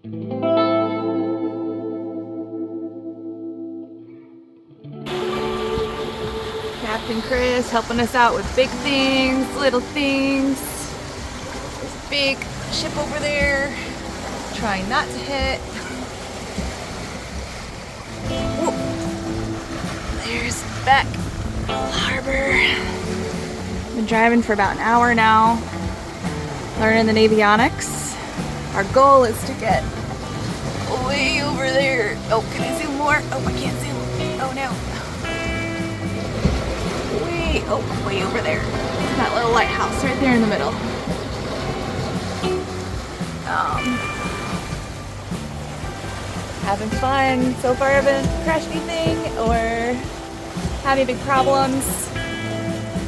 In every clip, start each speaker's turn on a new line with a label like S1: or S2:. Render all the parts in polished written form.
S1: Captain Chris helping us out with big things, little things. This big ship over there, trying not to hit. Whoop. There's back harbor. Been driving for about an hour now, learning the avionics. Our goal is to get way over there. Oh, can I zoom more? Oh, I can't zoom. Oh no. Way over there. That little lighthouse right there in the middle. Having fun. So far I haven't crashed anything or had any big problems.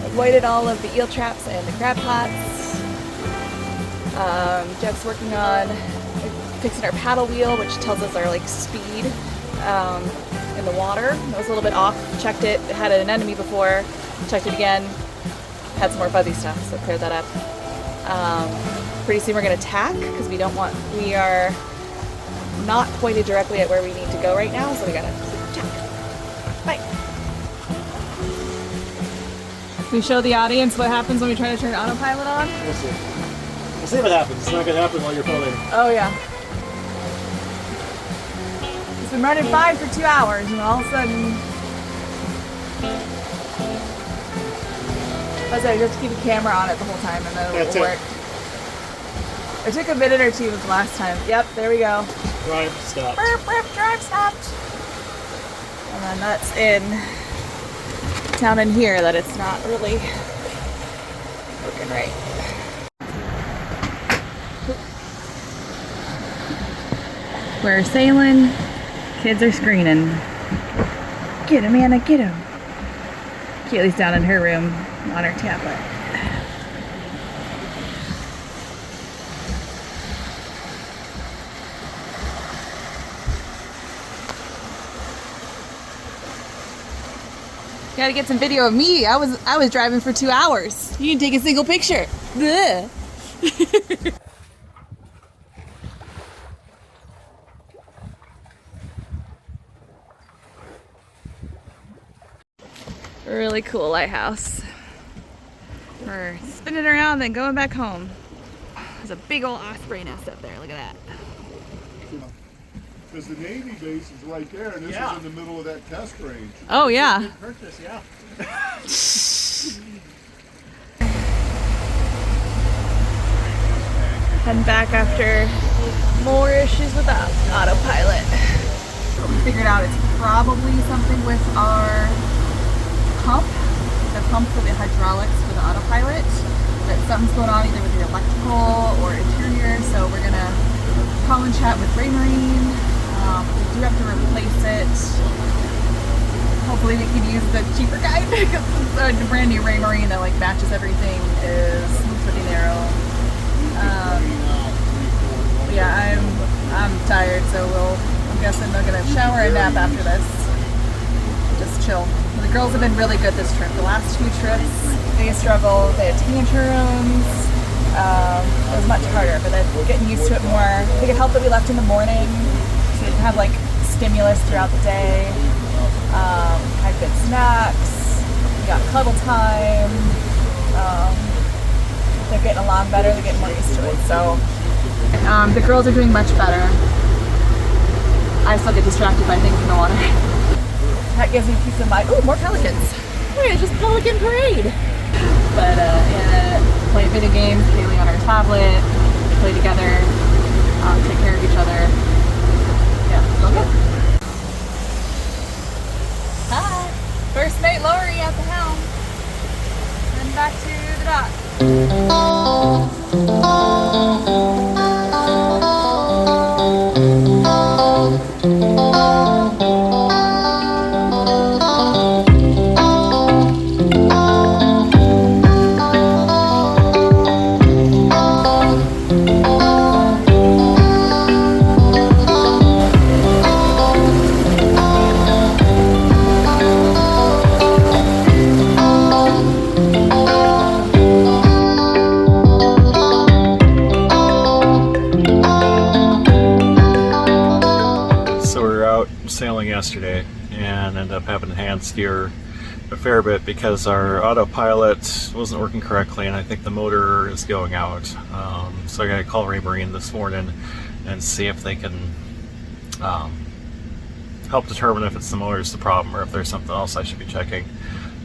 S1: Avoided all of the eel traps and the crab pots. Jeff's working on fixing our paddle wheel, which tells us our speed in the water. It was a little bit off. Checked it. It had an anemone before. Checked it again. Had some more fuzzy stuff, so cleared that up. Pretty soon we're going to tack because we are not pointed directly at where we need to go right now, so we got to tack. Bye. Can we show the audience what happens when we try to turn autopilot on?
S2: We'll see. We'll see what happens. It's not going to happen while you're filming.
S1: Oh yeah. It's been running fine for 2 hours and all of a sudden I was like, you have to keep a camera on it the whole time and then it'll work. It took a minute or two the last time. Yep, there we go.
S2: Drive stopped.
S1: Burp, burp, drive stopped. And then that's in down in here that it's not really working right. We're sailing. Kids are screening. Get him, Anna, get him. Kaylee's down in her room on her tablet. Gotta get some video of me. I was driving for 2 hours. You didn't take a single picture. Bleh. Really cool lighthouse. We're spinning around then going back home. There's a big old osprey nest up there. Look at that.
S3: Because the Navy base is right there, and this is in the middle of that test range.
S1: Oh yeah.
S2: Good purchase, yeah.
S1: Heading back after more issues with the autopilot. We figured out it's probably something with our pump, the pump for the hydraulics for the autopilot. That something's going on either with the electrical or interior, so we're gonna call and chat with Raymarine. We do have to replace it. Hopefully we can use the cheaper guy because the brand new Raymarine that matches everything is pretty narrow. Yeah, I'm tired, so I'm guessing they're gonna shower and nap after this. Just chill. The girls have been really good this trip. The last 2 trips, they struggled. They had tantrums. It was much harder, but then getting used to it more. I think it helped that we left in the morning, so they have stimulus throughout the day. Had good snacks. We got cuddle time. They're getting along better. They're getting more used to it. So the girls are doing much better. I still get distracted by things in the water. That gives me peace of mind. Ooh, more pelicans. Hey, it's just pelican parade. But play video games, Kaylee on her tablet, play together, take care of each other. Yeah, so good. Hi. First mate Lori at the helm. Heading back to the dock.
S4: out sailing yesterday and ended up having to hand steer a fair bit because our autopilot wasn't working correctly, and I think the motor is going out. So I gotta call Raymarine this morning and see if they can help determine if it's the motor's the problem or if there's something else I should be checking.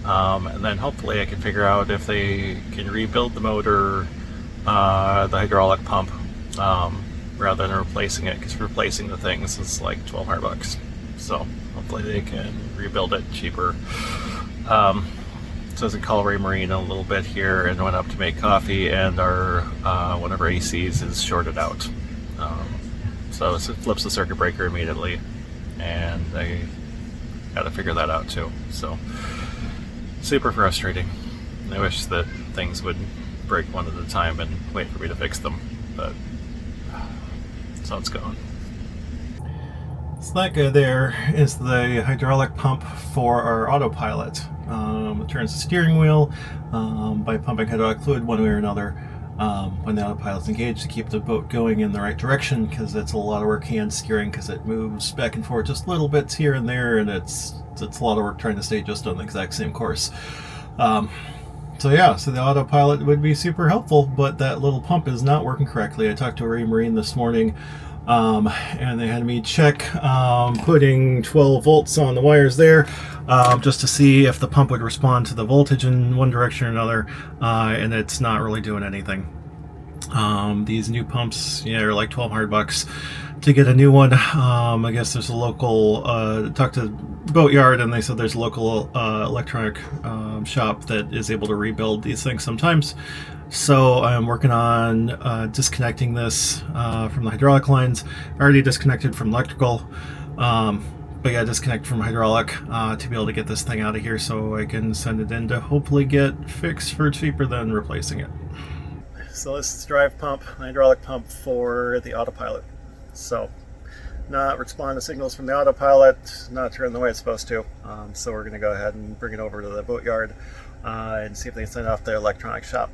S4: And then hopefully I can figure out if they can rebuild the motor, the hydraulic pump, rather than replacing it, because replacing the things is like $1,200. So hopefully they can rebuild it cheaper. So I was call Raymarine a little bit here and went up to make coffee, and our one of our ACs is shorted out. So it flips the circuit breaker immediately, and I got to figure that out too. So super frustrating. I wish that things would break one at a time and wait for me to fix them, but so it's going. So that guy there is the hydraulic pump for our autopilot. It turns the steering wheel by pumping hydraulic fluid one way or another when the autopilot's engaged to keep the boat going in the right direction, because it's a lot of work hand steering because it moves back and forth just little bits here and there, and it's a lot of work trying to stay just on the exact same course. So the autopilot would be super helpful, but that little pump is not working correctly. I talked to a Raymarine this morning, and they had me check putting 12 volts on the wires there, just to see if the pump would respond to the voltage in one direction or another, and it's not really doing anything. These new pumps, are like $1,200 to get a new one. I guess there's a local, talked to Boatyard, and they said there's a local electronic shop that is able to rebuild these things sometimes. So I'm working on disconnecting this from the hydraulic lines. I already disconnected from electrical, but yeah, disconnect from hydraulic to be able to get this thing out of here so I can send it in to hopefully get fixed for cheaper than replacing it. So this is the drive pump, hydraulic pump for the autopilot. So not respond to signals from the autopilot, not turn the way it's supposed to. So we're going to go ahead and bring it over to the Boatyard and see if they can send it off the electronic shop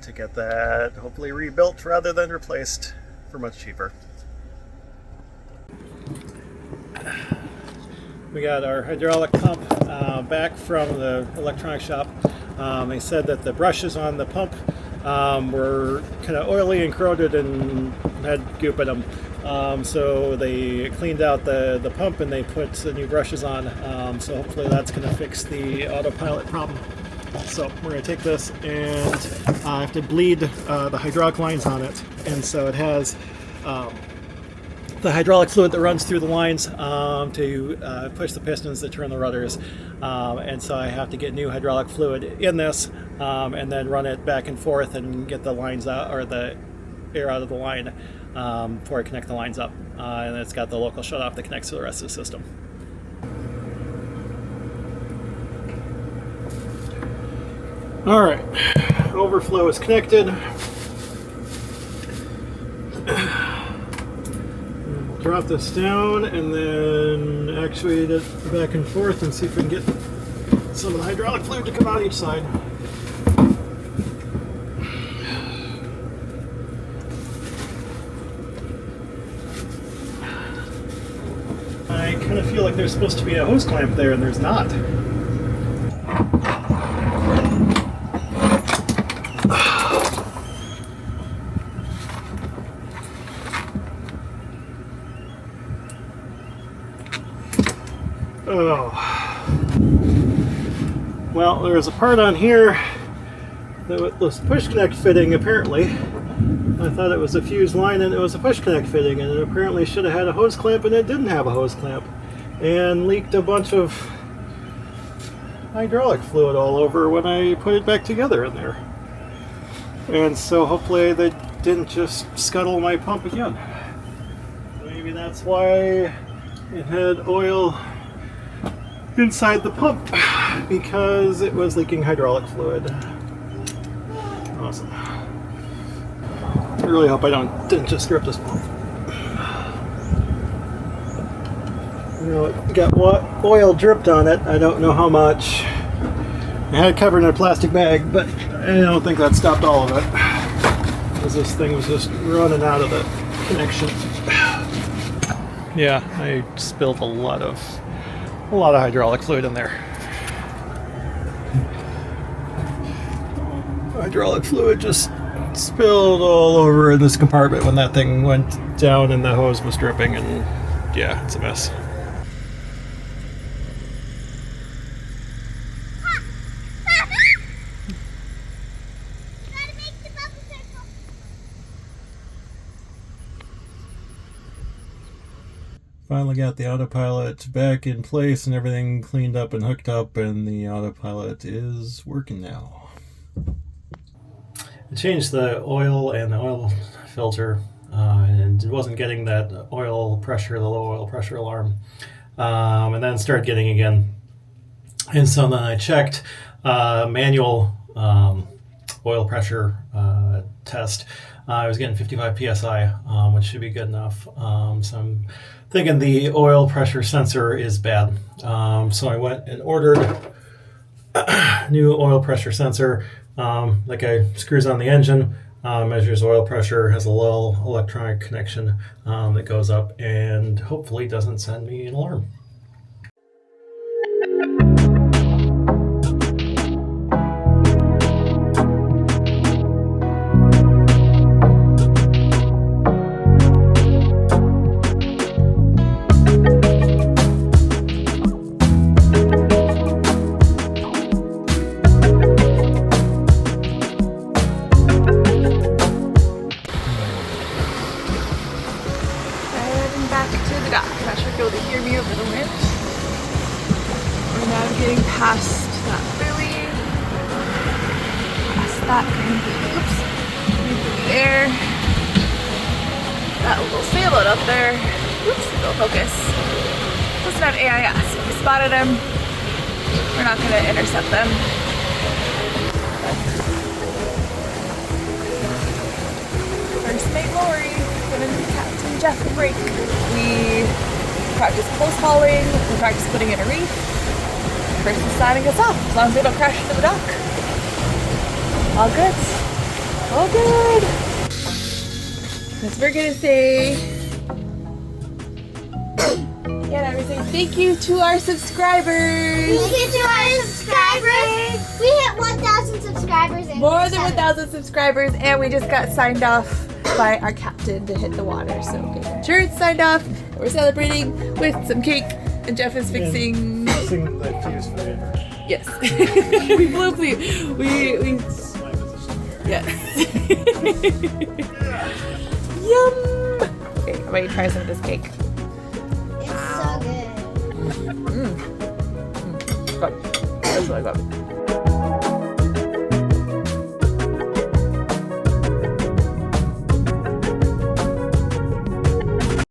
S4: to get that hopefully rebuilt rather than replaced for much cheaper. We got our hydraulic pump back from the electronic shop. They said that the brushes on the pump were kind of oily and corroded and had goop in them. So they cleaned out the pump and they put the new brushes on. So hopefully that's going to fix the autopilot problem. So we're going to take this and I have to bleed the hydraulic lines on it. And so it has the hydraulic fluid that runs through the lines to push the pistons that turn the rudders. And so I have to get new hydraulic fluid in this and then run it back and forth and get the lines out, or the air out of the line before I connect the lines up. And it's got the local shutoff that connects to the rest of the system. All right, overflow is connected. We'll drop this down and then actuate it back and forth and see if we can get some of the hydraulic fluid to come out each side. I kind of feel like there's supposed to be a hose clamp there and there's not. Oh. Well, there's a part on here that was push connect fitting apparently. I thought it was a fused line and it was a push connect fitting, and it apparently should have had a hose clamp and it didn't have a hose clamp, and leaked a bunch of hydraulic fluid all over when I put it back together in there. And so hopefully they didn't just scuttle my pump again. Maybe that's why it had oil inside the pump, because it was leaking hydraulic fluid. Awesome. I really hope I didn't just rip this pump. It got oil dripped on it. I don't know how much. I had it covered in a plastic bag, but I don't think that stopped all of it, because this thing was just running out of the connection. Yeah, I spilled a lot of hydraulic fluid in there. Hydraulic fluid just spilled all over in this compartment when that thing went down and the hose was dripping, and yeah, it's a mess. Finally got the autopilot back in place and everything cleaned up and hooked up, and the autopilot is working now. I changed the oil and the oil filter, and it wasn't getting that oil pressure, the low oil pressure alarm, and then started getting again. And so then I checked manual oil pressure test. I was getting 55 psi, which should be good enough. So I'm thinking the oil pressure sensor is bad. So I went and ordered a new oil pressure sensor. That guy screws on the engine, measures oil pressure, has a little electronic connection that goes up, and hopefully doesn't send me an alarm.
S1: Past that buoy, past that, oops, there, that little sailboat up there, oops, go focus, doesn't have AIS, we spotted him, we're not going to intercept them. First mate Lori, giving Captain Jeff a break. We practice close hauling, we practice putting in a reef. Person signing us off, as long as they don't crash into the dock. All good. All good. That's what we're gonna say. And everything. Thank you to our subscribers.
S5: Thank you to our subscribers. We hit 1,000 subscribers.
S1: More than 1,000 subscribers, and we just got signed off by our captain to hit the water. So okay, insurance signed off. We're celebrating with some cake, and Jeff is fixing.
S2: The fuse for the inverter.
S1: Yes. We blew up the. We. Yes. Yum. Okay, I'm ready to try some of this cake.
S5: It's so good.
S1: Good. That's really good.